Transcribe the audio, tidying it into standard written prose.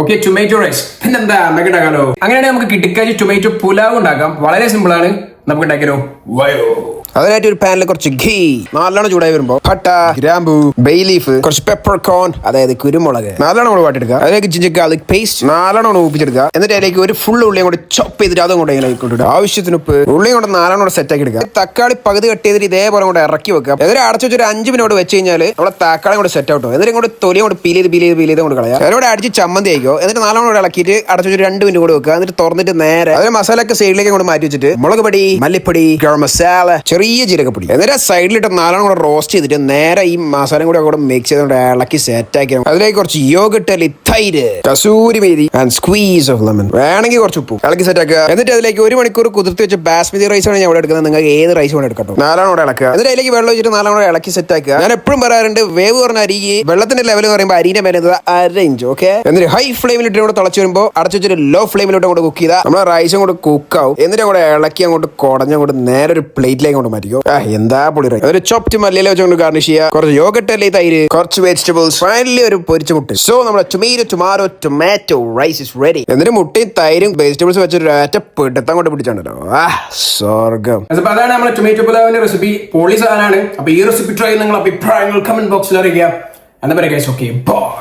Okay, tomato rice പിന്നെന്താ നമുക്ക് ഉണ്ടാക്കാലോ. അങ്ങനെയാണെങ്കിൽ നമുക്ക് കിട്ടിക്കാച്ചി ടൊമാറ്റോ പുലാവ് ഉണ്ടാക്കാം. വളരെ സിമ്പിൾ ആണ്, നമുക്ക് ഉണ്ടാക്കിയാലോ. വയോ അതിനായിട്ട് ഒരു പാനിൽ കുറച്ച് ഘീ നല്ലോണം ചൂടായി വരുമ്പോ പട്ട, ഗ്രാമ്പു, ബേ ലീഫ്, കുറച്ച് പെപ്പർ കോൺ, അതായത് കുരുമുളക് നല്ലോണം നമ്മൾ വാട്ടിയെടുക്കുക. അതിലേക്ക് ജിഞ്ചർ ഗാർലിക് പേസ്റ്റ് നല്ലോണം ഊപ്പിച്ചെടുക്കുക. എന്നിട്ട് അതിലേക്ക് ഒരു ഫുൾ ഉള്ളിയും കൂടി ചോപ്പ് ചെയ്തിട്ട് അതും കൊണ്ട് ഇങ്ങനെ കൊണ്ടിടുക. ആവശ്യത്തിന് ഉപ്പ്, ഉള്ളിയും കൊണ്ട് നല്ലോണം കൂടെ സെറ്റ് ആക്കി എടുക്കുക. തക്കാളി പകുതി കട്ട് ചെയ്തിട്ട് ഇതേപോലെ കൊണ്ട് ഇറക്കി വെക്കുക. എന്നിട്ട് അടച്ചു വെച്ചൊരു 5 മിനിറ്റ് വെച്ച് കഴിഞ്ഞാൽ നമ്മളെ തക്കാളി കൂടെ സെറ്റ് ആവട്ടോ. എന്നിട്ട് കൊണ്ട് തൊലിയും കൊണ്ട് പീൽ ചെയ്ത് കൊണ്ട് കളയാം. അതിനോട് അടിച്ച് ചമ്മന്തി ആയിക്കോ. എന്നിട്ട് നല്ലോണം കൂടെ ഇളക്കിയിട്ട് അടച്ചു വെച്ചൊരു 2 മിനിറ്റ് കൂടെ വെക്കുക. എന്നിട്ട് തുറന്നിട്ട് നേരെ അതിന് മസാലയൊക്കെ സൈഡിലേക്ക് കൊണ്ട് മാറ്റി വെച്ചിട്ട് മുളക് പൊടി, മല്ലിപ്പൊടി, ഗരം മസാല, ചെറിയ ജീരകപ്പൊടി, എന്നിട്ട് സൈഡിലിട്ട് നാലോണം കൂടെ റോസ്റ്റ് ചെയ്തിട്ട് നേരെ ഈ മസാലയും കൂടെ മിക്സ് ചെയ്തുകൊണ്ട് ഇളക്കി സെറ്റ് ആക്കി അതിലേക്ക് കുറച്ച് യോഗട്ട്, തൈര്, kasuri Mary and squeeze of lemon, വേണമെങ്കിൽ കുറച്ച് ഉപ്പും ഇളക്കി സെറ്റ് ആക്കുക. എന്നിട്ട് അതിലേക്ക് 1 മണിക്കൂർ കുതിർത്തി വെച്ച ബാസ്മതി റൈസ് ആണ് ഞാൻ ഇവിടെ എടുക്കുന്നത്. നിങ്ങൾക്ക് ഏത് റൈസ് വേണം എടുക്കട്ടോ. നാലോണം കൂടെ ഇളക്കുക. എന്നിട്ട് അതിലേക്ക് വെള്ളം വെച്ചിട്ട് നാലോണം കൂടെ ഇളക്കി സെറ്റ് ആക്കുക. ഞാൻ എപ്പോഴും പറയാറുണ്ട്, വേവ് പറഞ്ഞ അരി വെള്ളത്തിന്റെ ലെവൽ പറയുമ്പോൾ അരിന്റെ മേലെ 1/2 ഇഞ്ച്. ഓക്കെ, എന്നിട്ട് ഹൈ ഫ്ലെയിമിലിട്ട് കൂടെ തിളച്ച് വരുമ്പോൾ അടച്ചു വെച്ചിട്ട് ലോ ഫ്ലെയിമിലോട്ട് കൂടെ കുക്ക് ചെയ്താൽ നമ്മുടെ റൈസും കൂടെ കുക്ക് ആവും. എന്നിട്ട് കൂടെ ഇളക്കി അങ്ങോട്ട് കുടഞ്ഞങ്ങോട്ട് നേരെ ഒരു പ്ലേറ്റിലേക്ക് കൊണ്ട് മാറ്റിക്കോ. എന്താ പൊളി റൈസ്. ഒരു ചോപ്റ്റ് മല്ലിയില വെച്ചുകൊണ്ട് ഗാർണിഷ് ചെയ്യുക. കുറച്ച് യോഗട്ട് അല്ലേ, തൈര്, കുറച്ച് വെജിറ്റബിൾസ്, ഫൈനലി ഒരു പൊരിച്ച മുട്ട. സോ നമ്മുടെ ടൊമാറ്റോ റൈസ് ഇസ് റെഡി. എന്നിട്ട് മുട്ടയും തൈരും വെജിറ്റബിൾസ് വെച്ചൊരു ഒറ്റ പിടുത്തം കൊണ്ട് പിടിച്ചാണല്ലോ. സ്വർഗം. അതാണ് നമ്മുടെ ടൊമാറ്റോ പുലാവിന്റെ റെസിപ്പി. പൊളി സാധനമാണ്. അപ്പൊ ഈ റെസിപ്പി ട്രൈ നിങ്ങൾ അഭിപ്രായങ്ങൾ കമന്റ് ബോക്സിൽ അറിയിക്കുക. എന്താ പറയുക. Okay, by.